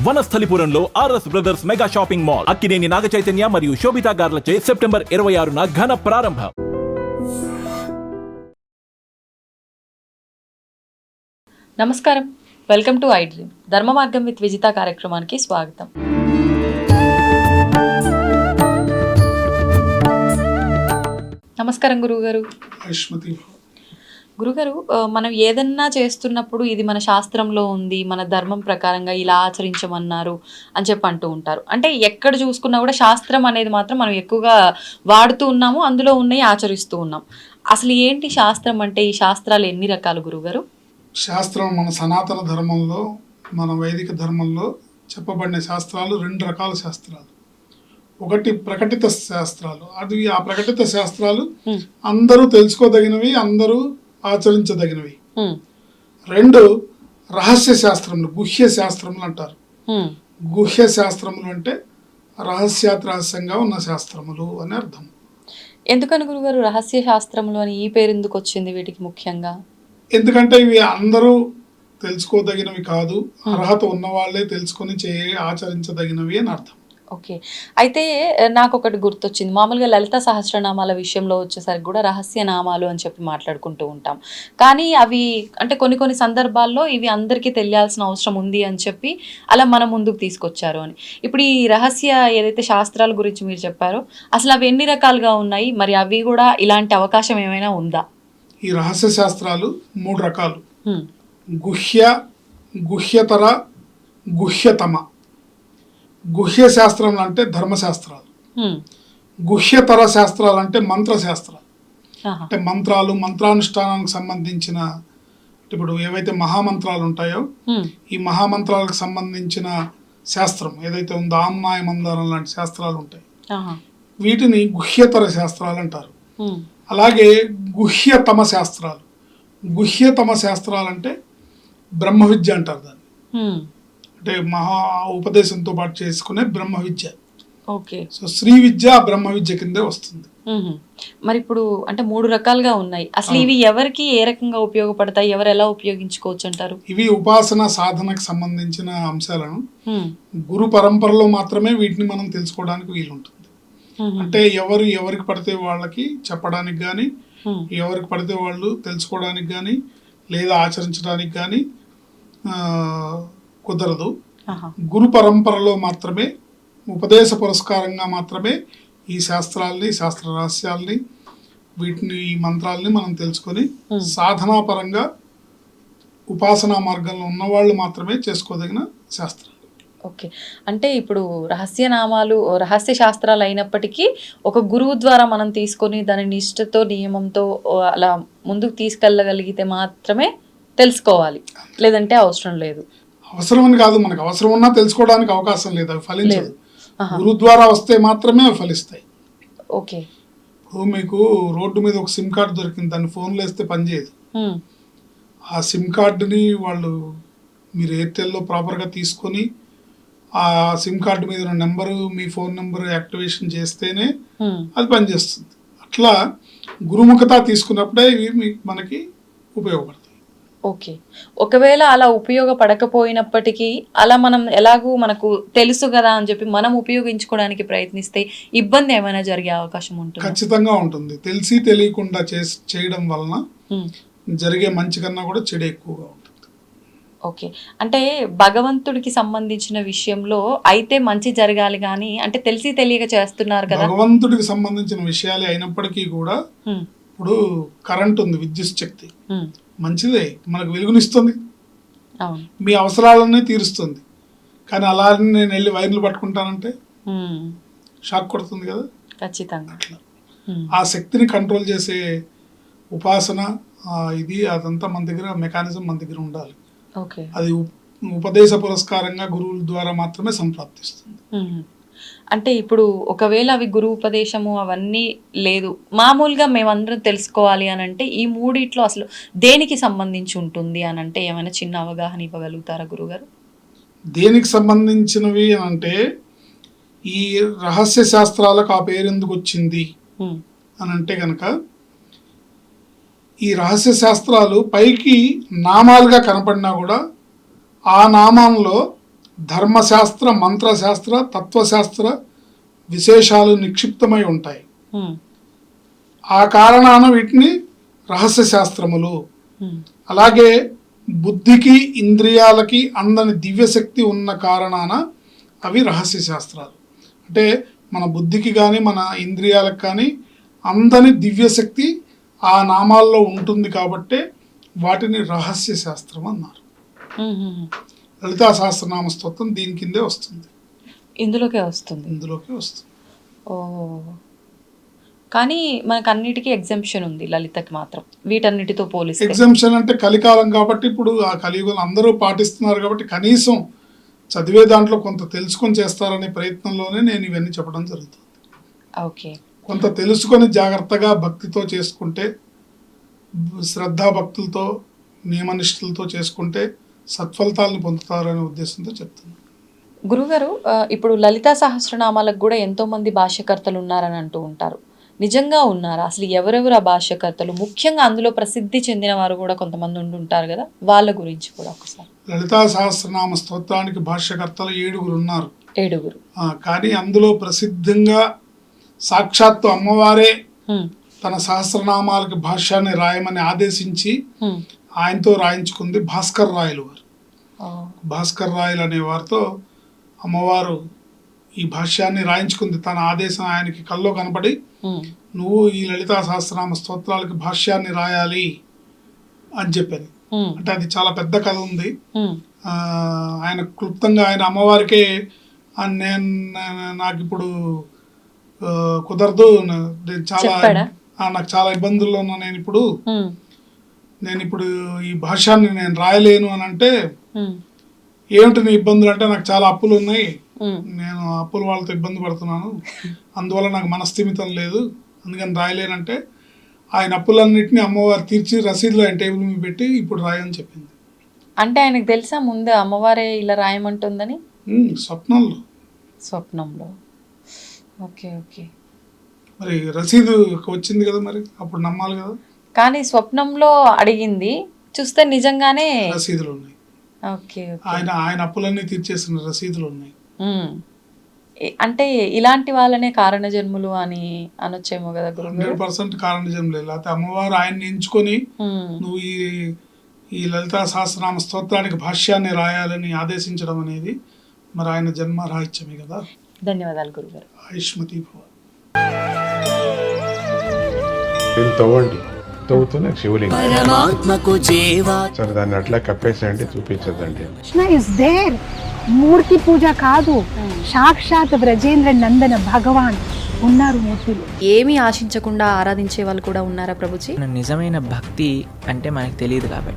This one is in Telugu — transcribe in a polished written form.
వనస్థలిపురంలో RS brothers mega shopping mall Akkineni Naga Chaitanya మరియు శోభితా గార్లచే సెప్టెంబర్ 26న ఘన ప్రారంభం. నమస్కారం, వెల్కమ్ టు ఐ డ్రీమ్. ధర్మ మార్గం విత్ విజిత కార్యక్రమానికి స్వాగతం. నమస్కారం గురువుగారు. గురుగారు, మనం ఏదన్నా చేస్తున్నప్పుడు ఇది మన శాస్త్రంలో ఉంది, మన ధర్మం ప్రకారంగా ఇలా ఆచరించమన్నారు అని చెప్పి అంటూ ఉంటారు. అంటే ఎక్కడ చూసుకున్నా కూడా శాస్త్రం అనేది మాత్రం మనం ఎక్కువగా వాడుతూ ఉన్నాము, అందులో ఉన్నాయి ఆచరిస్తూ ఉన్నాం. అసలు ఏంటి శాస్త్రం అంటే? ఈ శాస్త్రాలు ఎన్ని రకాలు గురుగారు? శాస్త్రం మన సనాతన ధర్మంలో, మన వైదిక ధర్మంలో చెప్పబడిన శాస్త్రాలు రెండు రకాల శాస్త్రాలు. ఒకటి ప్రకటిత శాస్త్రాలు, అది ఆ ప్రకటిత శాస్త్రాలు అందరూ తెలుసుకోదగినవి, అందరూ ఆచరించదగినవి. రెండు రహస్య శాస్త్రములు, గుహ్య శాస్త్రములు అంటారు. గుహ్య శాస్త్రములు అంటే రహస్యంగా ఉన్న శాస్త్రములు అని అర్థం. ఎందుకని గురుగారు రహస్య శాస్త్రములు అని ఈ పేరు ఎందుకు వచ్చింది వీటికి ముఖ్యంగా? ఎందుకంటే ఇవి అందరూ తెలుసుకోదగినవి కాదు, అర్హత ఉన్న వాళ్ళే తెలుసుకొని ఆచరించదగినవి అని అర్థం. ఓకే, అయితే నాకు ఒకటి గుర్తొచ్చింది. మామూలుగా లలిత సహస్రనామాల విషయంలో వచ్చేసరికి కూడా రహస్య నామాలు అని చెప్పి మాట్లాడుకుంటూ ఉంటాం. కానీ అవి అంటే కొన్ని సందర్భాల్లో ఇవి అందరికీ తెలియాల్సిన అవసరం ఉంది అని చెప్పి అలా మనం ముందుకు తీసుకొచ్చారు అని. ఇప్పుడు ఈ రహస్య ఏదైతే శాస్త్రాల గురించి మీరు చెప్పారో, అసలు అవి ఎన్ని రకాలుగా ఉన్నాయి, మరి అవి కూడా ఇలాంటి అవకాశం ఏమైనా ఉందా? ఈ రహస్య శాస్త్రాలు మూడు రకాలు: గుహ్య, గుహ్యతర, గుహ్యతమ. గుహ్య శాస్త్రం అంటే ధర్మశాస్త్రాలు, గుహ్యతర శాస్త్రాలు అంటే మంత్రశాస్త్రాలు. అంటే మంత్రాలు, మంత్రానుష్ఠానానికి సంబంధించిన, ఇప్పుడు ఏవైతే మహామంత్రాలు ఉంటాయో ఈ మహామంత్రాలకు సంబంధించిన శాస్త్రం ఏదైతే ఉందో, ఆమ్నాయ మందారం లాంటి శాస్త్రాలు ఉంటాయి, వీటిని గుహ్యతర శాస్త్రాలు అంటారు. అలాగే గుహ్యతమ శాస్త్రాలు, గుహ్యతమ శాస్త్రాలు అంటే బ్రహ్మ విద్య అంటారు దాన్ని. అంటే మహా ఉపదేశంతో పాటు చేసుకునే బ్రహ్మ విద్య. ఓకే, సో శ్రీ విద్య బ్రహ్మ విద్య కిందే వస్తుంది. మరి ఇప్పుడు అంటే మూడు రకాలుగా ఉన్నాయి. అసలు ఇవి ఎవరికి ఏ రకంగా ఉపయోగపడతాయి, ఎవరు ఎలా ఉపయోగించుకోవచ్చు అంటారు? ఇవి ఉపాసన సాధనకు సంబంధించిన అంశాలను గురు పరంపరలో మాత్రమే వీటిని మనం తెలుసుకోవడానికి వీలుంటుంది. అంటే ఎవరికి పడితే వాళ్ళకి చెప్పడానికి కానీ, ఎవరికి పడితే వాళ్ళు తెలుసుకోవడానికి కానీ లేదా ఆచరించడానికి కానీ కుదరదు. గురు పరంపరలో మాత్రమే, ఉపదేశ పురస్కారంగా మాత్రమే ఈ శాస్త్రాల్ని, శాస్త్ర రహస్యాల్ని, వీటిని, ఈ మంత్రాల్ని మనం తెలుసుకొని సాధనాపరంగా ఉపాసనా మార్గంలో ఉన్నవాళ్ళు మాత్రమే చేసుకోదగిన శాస్త్రాలు. ఓకే, అంటే ఇప్పుడు రహస్యనామాలు, రహస్య శాస్త్రాలు అయినప్పటికీ ఒక గురువు ద్వారా మనం తీసుకొని దాని నిష్ఠతో, నియమంతో అలా ముందుకు తీసుకెళ్ళగలిగితే మాత్రమే తెలుసుకోవాలి, లేదంటే అవసరం లేదు. అవసరం అని కాదు, మనకు అవసరం ఉన్నా తెలుసుకోవడానికి అవకాశం లేదు, అవి ఫలించదు. గురు ద్వారా వస్తే మాత్రమే అవి ఫలిస్తాయి. ఓకే, ఇప్పుడు మీకు రోడ్డు మీద ఒక సిమ్ కార్డు దొరికింది, దాన్ని ఫోన్లో వేస్తే పనిచేయదు. ఆ సిమ్ కార్డుని మీరు ఎయిర్టెల్లో ప్రాపర్గా తీసుకొని ఆ సిమ్ కార్డు మీద ఉన్న నెంబరు, మీ ఫోన్ నెంబర్ యాక్టివేషన్ చేస్తేనే అది పనిచేస్తుంది. అట్లా గురుముఖత తీసుకున్నప్పుడే ఇవి మనకి ఉపయోగపడతాయి. ఓకే, ఒకవేళ అలా ఉపయోగపడకపోయినప్పటికీ అలా మనం ఎలాగూ మనకు తెలుసు కదా అని చెప్పి మనం ఉపయోగించుకోవడానికి ప్రయత్నిస్తే ఇబ్బంది ఏమైనా జరిగే అవకాశం ఉంటుంది? ఖచ్చితంగా ఉంటుంది. తెలిసి తెలియకుండా చేయడం వలన జరిగే మంచి కన్నా కూడా చెడు ఎక్కువగా ఉంటుంది. ఓకే, అంటే భగవంతుడికి సంబంధించిన విషయంలో అయితే మంచి జరగాలి కానీ, అంటే తెలిసి తెలియక చేస్తున్నారు కదా. భగవంతుడికి సంబంధించిన విషయాలే అయినప్పటికీ కూడా, ఇప్పుడు కరెంట్ ఉంది, విద్యుత్ శక్తి మంచిదే, మనకు వెలుగునిస్తుంది, మీ అవసరాలన్నీ తీరుస్తుంది. కానీ అలా నేను వెళ్ళి వైర్లు పట్టుకుంటానంటే షాక్ కొడుతుంది కదా. ఖచ్చితంగా అట్లా ఆ శక్తిని కంట్రోల్ చేసే ఉపాసన, ఇది అదంతా మన దగ్గర, మెకానిజం మన దగ్గర ఉండాలి. అది ఉపదేశ పురస్కారంగా గురువుల ద్వారా మాత్రమే సంప్రాప్తిస్తుంది. అంటే ఇప్పుడు ఒకవేళ అవి గురు ఉపదేశము అవన్నీ లేదు, మామూలుగా మేమందరం తెలుసుకోవాలి అని అంటే ఈ మూడిట్లో అసలు దేనికి సంబంధించి ఉంటుంది అని అంటే ఏమైనా చిన్న అవగాహన ఇవ్వగలుగుతారా గురుగారు? దేనికి సంబంధించినవి అంటే, ఈ రహస్య శాస్త్రాలకు ఆ పేరు ఎందుకు వచ్చింది అని అంటే కనుక, ఈ రహస్య శాస్త్రాలు పైకి నామాలుగా కనపడినా కూడా ఆ నామంలో ధర్మశాస్త్ర, మంత్రశాస్త్ర, తత్వశాస్త్ర విశేషాలు నిక్షిప్తమై ఉంటాయి. ఉమ్, ఆ కారణాన వీటిని రహస్య శాస్త్రములు. అలాగే బుద్ధికి ఇంద్రియాలకి అందని దివ్యశక్తి ఉన్న కారణాన అవి రహస్య శాస్త్రాలు. అంటే మన బుద్ధికి కానీ మన ఇంద్రియాలకు కానీ అందని దివ్యశక్తి ఆ నామాల్లో ఉంటుంది కాబట్టే వాటిని రహస్య శాస్త్రం అన్నారు. ఉమ్, ఉమ్. లలితా సహస్రనామ స్తోత్రం దీని కిందే వస్తుంది, ఇందులోకే వస్తుంది. ఇందులోకి వస్తుంది. ఓ, కానీ మనకు అన్నిటికీ ఎగ్జంప్షన్ ఉంది, లలితకి మాత్రం వీటన్నిటితో పోలిస్తే. ఎగ్జామ్షన్ అంటే కలికాలం కాబట్టి ఇప్పుడు ఆ కలియుగం అందరూ పాటిస్తున్నారు కాబట్టి కనీసం చదివే దాంట్లో కొంత తెలుసుకొని చేస్తారనే ప్రయత్నంలోనే నేను ఇవన్నీ చెప్పడం జరుగుతుంది. ఓకే. కొంత తెలుసుకొని జాగ్రత్తగా భక్తితో చేసుకుంటే, శ్రద్ధాభక్తులతో నియమనిష్టలతో చేసుకుంటే సత్ఫలితాలను పొందుతారనే ఉద్దేశంతో చెప్తున్నాను. గురుగారు, ఇప్పుడు లలితా సహస్రనామాలకు కూడా ఎంతో మంది భాష్యకర్తలు ఉన్నారని అంటూ ఉంటారు. నిజంగా ఉన్నారా? అసలు ఎవరెవరు ఆ భాష్యకర్తలు? ముఖ్యంగా అందులో ప్రసిద్ధి చెందిన వారు కూడా కొంతమంది ఉంటారు కదా, వాళ్ళ గురించి కూడా ఒకసారి. లలితా సహస్రనామ స్తోత్రానికి భాష్యకర్తలు 7 ఉన్నారు. 7. కానీ అందులో ప్రసిద్ధంగా సాక్షాత్తు అమ్మవారే తన సహస్రనామాలకి భాష్యాన్ని రాయమని ఆదేశించి ఆయనతో రాయించుకుంది భాస్కర్ రాయలు వారు. భాస్కర్ రాయలు అనే వారితో అమ్మవారు ఈ భాష్యాన్ని రాయించుకుంది. తన ఆదేశం ఆయనకి కల్లో కనపడి, నువ్వు ఈ లలితా సహస్రనామ స్తోత్రాలకి భాష్యాన్ని రాయాలి అని చెప్పాను. అంటే అది చాలా పెద్ద కథ ఉంది. ఆయన క్లుప్తంగా ఆయన అమ్మవారికే నేను నాకు ఇప్పుడు కుదరదు, నాకు చాలా ఇబ్బందుల్లో ఉన్నా, నేను ఇప్పుడు ఈ భాష్యాన్ని నేను రాయలేను అని అంటే, ఏమిటి నీ ఇబ్బందులు అంటే, నాకు చాలా అప్పులు ఉన్నాయి, నేను అప్పుల వాళ్ళతో ఇబ్బంది పడుతున్నాను, అందువల్ల నాకు మనస్థిమితం లేదు, అందుకని రాయలేనంటే ఆయన అప్పులన్నింటినీ అమ్మవారు తీర్చి రసీదులో ఆయన టేబుల్ మీద పెట్టి ఇప్పుడు రాయని చెప్పింది. అంటే ఆయనకు తెలుసా ముందే అమ్మవారే ఇలా రాయమంటుందని? స్వప్నంలో. Okay okay. మరి రసీదు వచ్చింది కదా, మరి అప్పుడు నమ్మాలి కదా. కానీ స్వప్నంలో అడిగింది, చూస్తే నిజంగానే రసీదులు ఉన్నాయి. ఓకే. ఆయన అప్పులన్నీ తీర్చేసిన రసీదులు ఉన్నాయి. అంటే ఇలాంటి వాళ్ళనే కారణ జన్ములు అని అనొచ్చేమో కదా గురువు? 100% కారణ జన్ములే. లేకపోతే అమ్మవారు ఆయన్ని ఎంచుకొని నువ్వు ఈ లలితా సహస్రనామ స్తోత్రానికి భాష్యాన్ని రాయాలని ఆదేశించడం అనేది మరి ఆయన జన్మ రాహిత్యమే కదా. ధన్యవాదాలు గురుగారు. ఆయుష్మతి భవ. తవ్వండి, తవ్వుతూనే శివలింగం సరే దాన్ని అట్లా కప్పేసేయండి, చూపించదండి. మూర్తి పూజ కాదు, సాక్షాత్ బ్రజేంద్ర నందన భగవాన్ ఉన్నారు మూర్తిలో. ఏమీ ఆశించకుండా ఆరాధించే వాళ్ళు కూడా ఉన్నారా ప్రభుజీ? నిజమైన భక్తి అంటే మనకు తెలియదు కాబట్టి